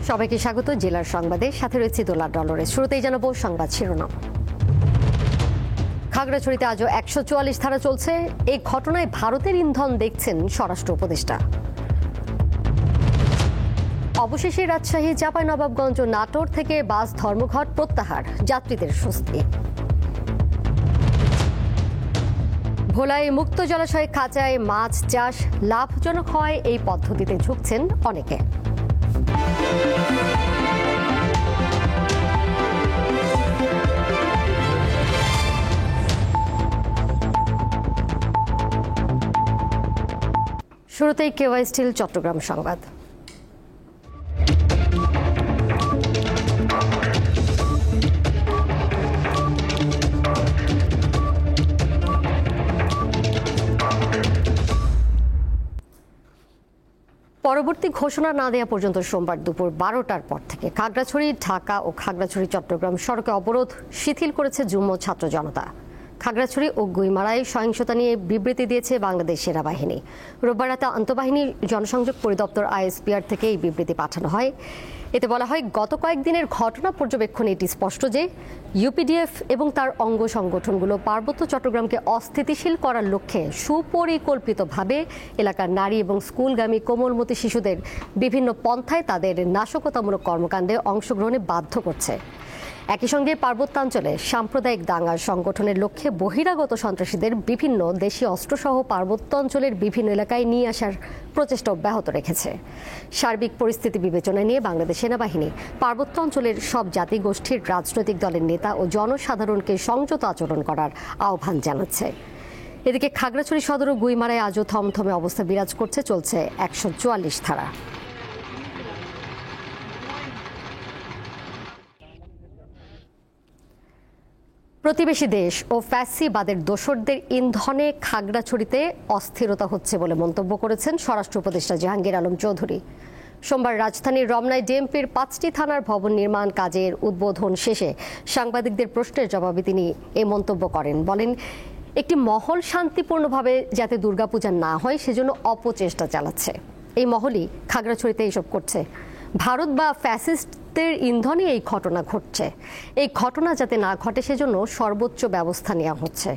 সবাইকে স্বাগত জেলার সংবাদে, সাথে রয়েছে দোলা ডলরে। শুরুতেই জানাবো সংবাদ শিরোনাম। খাগড়াছড়িতে আজও 144 ধারা চলছে। এই ঘটনায় ভারতের ইন্ধন দেখছেন স্বরাষ্ট্র উপদেষ্টা। অবশেষে রাজশাহী, চাঁপাইনবাবগঞ্জ ও নাটোর থেকে বাস ধর্মঘট প্রত্যাহার, যাত্রীদের স্বস্তি। ভোলায় মুক্ত জলাশয়ে খাঁচায় মাছ চাষ লাভজনক হয়, এই পদ্ধতিতে ঝুঁকছেন অনেকে। শুরুতেই কেওয়াই স্টিল চট্টগ্রাম সংবাদ। পরবর্তী ঘোষণা না দেওয়া পর্যন্ত সোমবার দুপুর 12টার পর থেকে খাগড়াছড়ি, ঢাকা ও খাগড়াছড়ি চট্টগ্রাম সড়কে অবরোধ শিথিল করেছে যুগ্ম ছাত্র জনতা। খাগড়াছড়ি ও গুইমারায় সহিংসতা নিয়ে বিবৃতি দিয়েছে বাংলাদেশ সেনাবাহিনী। রোববার রাতে আন্তঃবাহিনী জনসংযোগ পরিদপ্তর আইএসপিআর থেকে এই বিবৃতি পাঠানো হয়। এতে বলা হয়, গত কয়েকদিনের ঘটনা পর্যবেক্ষণে এটি স্পষ্ট যে ইউপিডিএফ এবং তার অঙ্গ সংগঠনগুলো পার্বত্য চট্টগ্রামকে অস্থিতিশীল করার লক্ষ্যে সুপরিকল্পিতভাবে এলাকার নারী এবং স্কুলগামী কোমলমতি শিশুদের বিভিন্ন পন্থায় তাদের নাশকতামূলক কর্মকাণ্ডে অংশগ্রহণে বাধ্য করছে। একই সঙ্গে পার্বত্যাঞ্চলে সাম্প্রদায়িক দাঙ্গা সংগঠনের লক্ষ্যে বহিরাগত সন্ত্রাসীদের বিভিন্ন দেশীয় অস্ত্রসহ পার্বত্য অঞ্চলের বিভিন্ন এলাকায় নিয়ে আসার প্রচেষ্টা অব্যাহত রেখেছে। সার্বিক পরিস্থিতি বিবেচনায় নিয়ে বাংলাদেশ সেনাবাহিনী পার্বত্য অঞ্চলের সব জাতিগোষ্ঠীর রাজনৈতিক দলের নেতা ও জনসাধারণকে সংযত আচরণ করার আহ্বান জানাচ্ছে। এদিকে খাগড়াছড়ি সদর ও গুইমারায় আজও থমথমে অবস্থা বিরাজ করছে, চলছে 144 ধারা। প্রতিবেশী দেশ ও ফ্যাসিবাদের দোসরদের ইন্ধনে খাগড়াছড়িতে অস্থিরতা হচ্ছে বলে মন্তব্য করেছেন স্বরাষ্ট্র উপদেষ্টা জাহাঙ্গীর আলম চৌধুরী। সোমবার রাজধানীর রমনায় ডিএমপির 5টি থানার ভবন নির্মাণ কাজের উদ্বোধন শেষে সাংবাদিকদের প্রশ্নের জবাবে তিনি এই মন্তব্য করেন। বলেন, একটি মহল শান্তিপূর্ণভাবে যাতে দুর্গাপূজা না হয় সেজন্য অপচেষ্টা চালাচ্ছে। এই মহলই খাগড়াছড়িতে এইসব করছে। ভারত বা ফ্যাসিস্টদের ইন্ধনে এই ঘটনা ঘটছে। এই ঘটনা যাতে না ঘটে সেজন্য সর্বোচ্চ ব্যবস্থা নেওয়া হচ্ছে।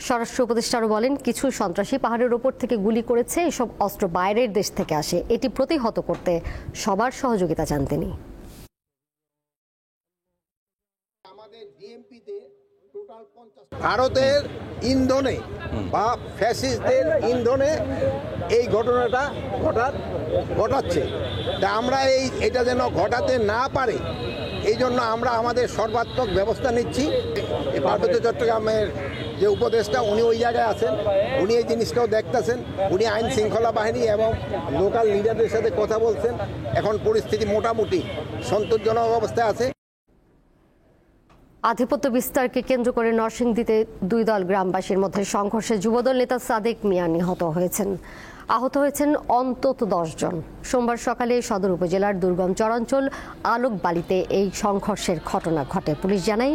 স্বরাষ্ট্র উপদেষ্টারও বলেন, কিছু সন্ত্রাসী পাহাড়ের ওপর থেকে গুলি করেছে, এসব অস্ত্র বাইরের দেশ থেকে আসে। এটি প্রতিহত করতে সবার সহযোগিতা চান তিনি। ভারতের ইন্ধনে বা ফ্যাসিস্টদের ইন্ধনে এই ঘটনাটা ঘটাচ্ছে। তা আমরা এটা যেন ঘটাতে না পারে এই জন্য আমরা আমাদের সর্বাত্মক ব্যবস্থা নিচ্ছি। এই পার্বত্য চট্টগ্রামের যে উপদেষ্টা উনি ওই জায়গায় আছেন, উনি এই জিনিসটাও দেখতেছেন। উনি আইন শৃঙ্খলা বাহিনী এবং লোকাল লিডারদের সাথে কথা বলছেন। এখন পরিস্থিতি মোটামুটি সন্তোষজনক অবস্থায় আছে। আধিপত্য বিস্তারকে কেন্দ্র করে নরসিংদীতে দুই দল গ্রামবাসীর মধ্যে সংঘর্ষে যুবদল নেতা সাদেক মিয়া নিহত হয়েছেন। আহত হয়েছেন অন্তত 10 জন। সোমবার সকালে সদর উপজেলার দুর্গম চরাঞ্চল আলোকবালিতে এই সংঘর্ষের ঘটনা ঘটে। পুলিশ জানায়,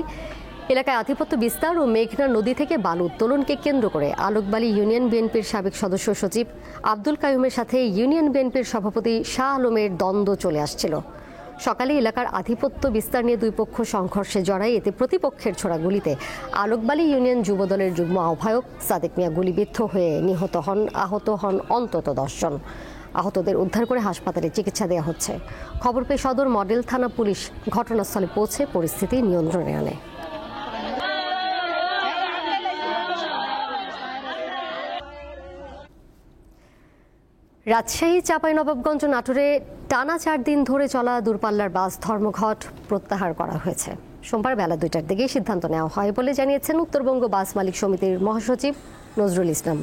এলাকায় আধিপত্য বিস্তার ও মেঘনা নদী থেকে বালু উত্তোলনকে কেন্দ্র করে আলোকবালি ইউনিয়ন বিএনপির সাবেক সদস্য সচিব আব্দুল কাইয়ুমের সাথে ইউনিয়ন বিএনপির সভাপতি শাহ আলমের দ্বন্দ্ব চলে আসছিল। সকালে এলাকার আধিপত্য বিস্তার নিয়ে দুই পক্ষ সংঘর্ষে জড়ায়। এতে প্রতিপক্ষের ছোড়া গুলিতে আলোকবালি ইউনিয়ন যুবদলের যুগ্ম আহ্বায়ক সাদেক মিয়া গুলিবিদ্ধ হয়ে নিহত হন। আহত হন অন্তত 10 জন। আহতদের উদ্ধার করে হাসপাতালে চিকিৎসা দেওয়া হচ্ছে। খবর পেয়ে সদর মডেল থানা পুলিশ ঘটনাস্থলে পৌঁছে পরিস্থিতি নিয়ন্ত্রণে আনে। রাজশাহী, চাঁপাইনবাবগঞ্জ, নাটোরে টানা 4 দিন ধরে চলা দূরপাল্লার বাস ধর্মঘট প্রত্যাহার করা হয়েছে। সোমবার বেলা 2টার দিকে সিদ্ধান্ত নেওয়া হয় বলে জানিয়েছেন উত্তরবঙ্গ বাস মালিক সমিতির মহাসচিব নজরুল ইসলাম।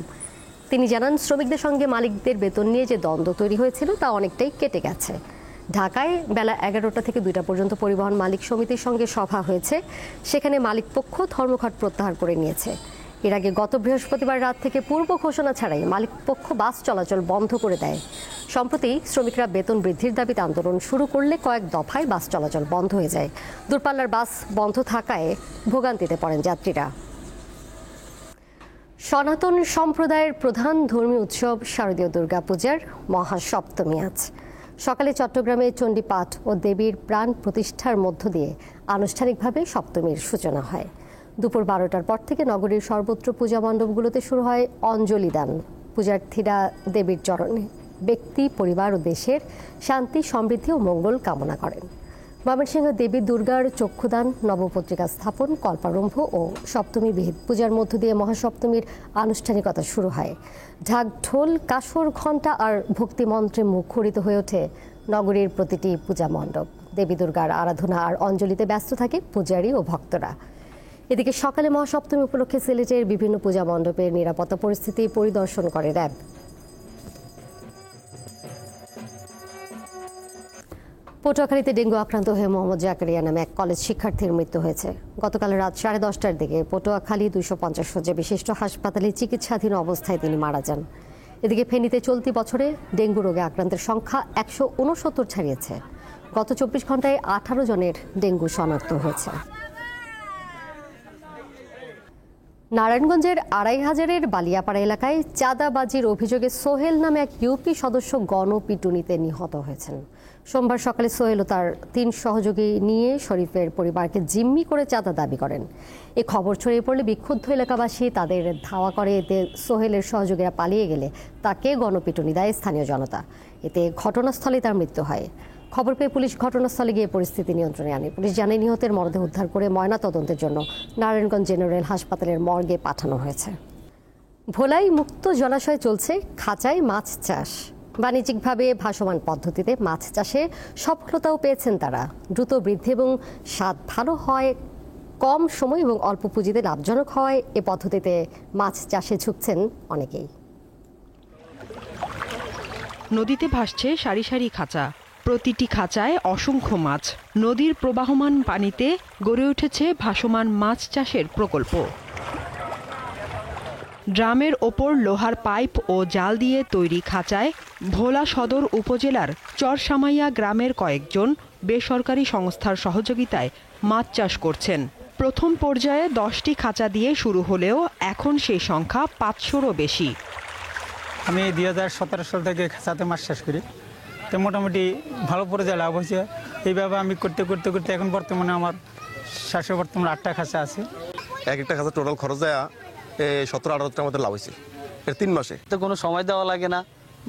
তিনি জানান, শ্রমিকদের সঙ্গে মালিকদের বেতন নিয়ে যে দ্বন্দ্ব তৈরি হয়েছিল তা অনেকটাই কেটে গেছে। ঢাকায় বেলা 11টা থেকে 2টা পর্যন্ত পরিবহন মালিক সমিতির সঙ্গে সভা হয়েছে। সেখানে মালিক পক্ষ ধর্মঘট প্রত্যাহার করে নিয়েছে। এর আগে গত বৃহস্পতিবার রাত থেকে পূর্ব ঘোষণা ছাড়াই মালিকপক্ষ বাস চলাচল বন্ধ করে দেয়। সম্প্রতি শ্রমিকরা বেতন বৃদ্ধির দাবিতে আন্দোলন শুরু করলে কয়েক দফায় বাস চলাচল বন্ধ হয়ে যায়। দূরপাল্লার বাস বন্ধ থাকায় ভোগান্তিতে পড়েন যাত্রীরা। সনাতন সম্প্রদায়ের প্রধান ধর্মীয় উৎসব শারদীয় দুর্গাপূজার মহাসপ্তমী আজ। সকালে চট্টগ্রামে চণ্ডীপাঠ ও দেবীর প্রাণ প্রতিষ্ঠার মধ্য দিয়ে আনুষ্ঠানিকভাবে সপ্তমীর সূচনা হয়। দুপুর 12টার পর থেকে নগরীর সর্বত্র পূজা মণ্ডপগুলোতে শুরু হয় অঞ্জলি দান। পূজার্থীরা দেবীর চরণে ব্যক্তি, পরিবার ও দেশের শান্তি, সমৃদ্ধি ও মঙ্গল কামনা করেন। ময়মনসিংহ দেবী দুর্গার চক্ষুদান, নবপত্রিকা স্থাপন, কল্পারম্ভ ও সপ্তমী বিহিত পূজার মধ্য দিয়ে মহাসপ্তমীর আনুষ্ঠানিকতা শুরু হয়। ঢাক, ঢোল, কাসর, ঘণ্টা আর ভক্তিমন্ত্রে মুখরিত হয়ে ওঠে নগরীর প্রতিটি পূজা মণ্ডপ। দেবী দুর্গার আরাধনা আর অঞ্জলিতে ব্যস্ত থাকে পূজারী ও ভক্তরা। এদিকে সকালে মহাসপ্তমী উপলক্ষে সিলেটের বিভিন্ন পূজা মণ্ডপের নিরাপত্তা পরিস্থিতি পরিদর্শন করে র্যাব। পটুয়াখালীতে ডেঙ্গু আক্রান্ত হয়ে মোহাম্মদ জাকারিয়া নামে এক কলেজ শিক্ষার্থীর মৃত্যু হয়েছে। গতকাল রাত 10:30টার দিকে পটুয়াখালী 250 শয্যা বিশিষ্ট হাসপাতালে চিকিৎসাধীন অবস্থায় তিনি মারা যান। এদিকে ফেনীতে চলতি বছরে ডেঙ্গু রোগে আক্রান্তের সংখ্যা 169 ছাড়িয়েছে। গত 24 ঘন্টায় 18 জনের ডেঙ্গু শনাক্ত হয়েছে। নারায়ণগঞ্জের 2500-এর বালিয়াপাড়া এলাকায় চাঁদাবাজির অভিযোগে সোহেল নামে এক ইউপি সদস্য গণপিটুনিতে নিহত হয়েছেন। সোমবার সকালে সোহেল ও তার 3 সহযোগী নিয়ে শরীফের পরিবারকে জিম্মি করে চাঁদা দাবি করেন। এ খবর ছড়িয়ে পড়লে বিক্ষুব্ধ এলাকাবাসী তাদের ধাওয়া করে। এতে সোহেলের সহযোগীরা পালিয়ে গেলে তাকে গণপিটুনি দেয় স্থানীয় জনতা। এতে ঘটনাস্থলে তার মৃত্যু হয়। খবর পেয়ে পুলিশ ঘটনাস্থলে গিয়ে পরিস্থিতি নিয়ন্ত্রণে আনে। পুলিশ জানায় নিহতের মরদেহ উদ্ধার করে ময়নাতদন্তের জন্য নারায়ণগঞ্জ জেনারেল হাসপাতালের মর্গে পাঠানো হয়েছে। ভোলায় মুক্ত জলাশয়ে চলছে খাঁচায় মাছ চাষ। বাণিজ্যিকভাবে ভাসমান পদ্ধতিতে মাছ চাষে সফলতাও পেয়েছেন তারা। দ্রুত বৃদ্ধি এবং স্বাদ ভালো হয়, কম সময় এবং অল্প পুঁজিতে লাভজনক হয় এ পদ্ধতিতে মাছ চাষে ঝুঁকছেন অনেকেই। নদীতে ভাসছে সারি সারি খাঁচা, প্রতিটি খাঁচায় অসংখ্য মাছ। নদীর প্রবাহমান পানিতে গড়ে উঠেছে ভাসমান মাছ চাষের প্রকল্প। ড্রামের ওপর লোহার পাইপ ও জাল দিয়ে তৈরি খাঁচায় ভোলা সদর উপজেলার চরসামাইয়া গ্রামের কয়েকজন বেসরকারি সংস্থার সহযোগিতায় মাছ চাষ করছেন। প্রথম পর্যায়ে 10টি খাঁচা দিয়ে শুরু হলেও এখন সেই সংখ্যা 500-রও বেশি। আমি 2017 সাল থেকে খাঁচাতে মাছ চাষ করি, তো মোটামুটি ভালো পর্যায়ে লাভ হয়েছে। এইভাবে আমি করতে করতে করতে এখন বর্তমানে আমার 8টা খাঁচা আছে। একটা খাঁচা টোটাল খরচ যায় 17-18 মতো লাভ হয়েছে এর 3 মাসে। তো কোনো সময় দেওয়া লাগে না,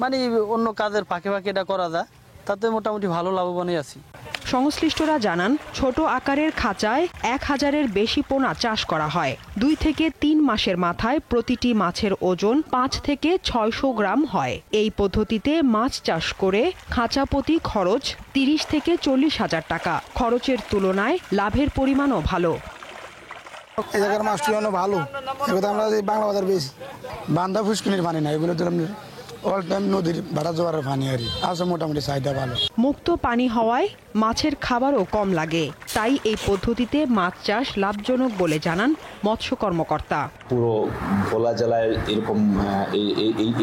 মানে অন্য কাজের ফাঁকে ফাঁকে এটা করা যায়, তাতে মোটামুটি ভালো লাভবানই আছি। সংশ্লিষ্টরা জানান, ছোট আকারের খাঁচায় 1000-এর বেশি পোনা চাষ করা হয়। 2 থেকে 3 মাসের মাথায় প্রতিটি মাছের ওজন 5 থেকে 600 গ্রাম হয়। এই পদ্ধতিতে মাছ চাষ করে খাঁচা প্রতি খরচ 30 থেকে 40 হাজার টাকা। খরচের তুলনায় লাভের পরিমাণও ভালো। এই জায়গার মাছটি অনেক ভালো, এগুলো আমরা বাংলা বাজার বেশি বান্ধা ফুসকুনির পানি না, এগুলো তো অল টাইম নদীর ভাড়া জোয়ারের পানি আর আছে, মোটামুটি চাহিদা ভালো। মুক্ত পানি হওয়ায় মাছের খাবারও কম লাগে, তাই এই পদ্ধতিতে মাছ চাষ লাভজনক বলে জানান মৎস্য কর্মকর্তা। পুরো ভোলা জেলায় এরকম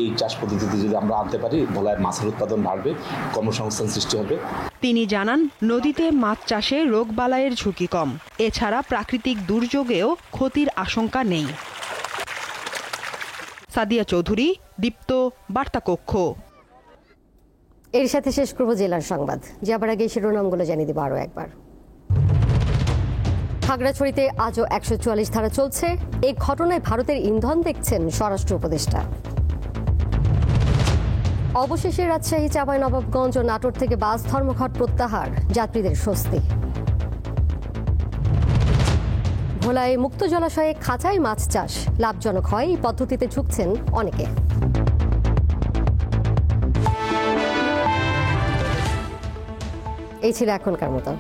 এই চাষ পদ্ধতিতে যদি আমরা আনতে পারি, ভোলায় মাছের উৎপাদন বাড়বে, কর্মসংস্থান সৃষ্টি হবে। তিনি জানান, নদীতে মাছ চাষে রোগবালাইয়ের ঝুঁকি কম। এছাড়া প্রাকৃতিক দুর্যোগেও ক্ষতির আশঙ্কা নেই। সাদিয়া চৌধুরী, দীপ্ত, বার্তা কক্ষ। এর সাথে শেষ করব জেলার সংবাদ। যাবার আগে শিরোনামগুলো জানিয়ে দিব আরও একবার। খাগড়াছড়িতে আজও 144 ধারা চলছে। এই ঘটনায় ভারতের ইন্ধন দেখছেন স্বরাষ্ট্র উপদেষ্টা। অবশেষে রাজশাহী, চাঁপাইনবাবগঞ্জ ও নাটোর থেকে বাস ধর্মঘট প্রত্যাহার, যাত্রীদের স্বস্তি। ভোলায় মুক্ত জলাশয়ে খাঁচায় মাছ চাষ লাভজনক হয়, এই পদ্ধতিতে ঝুঁকছেন অনেকে। এই ছিল এখনকার মতো।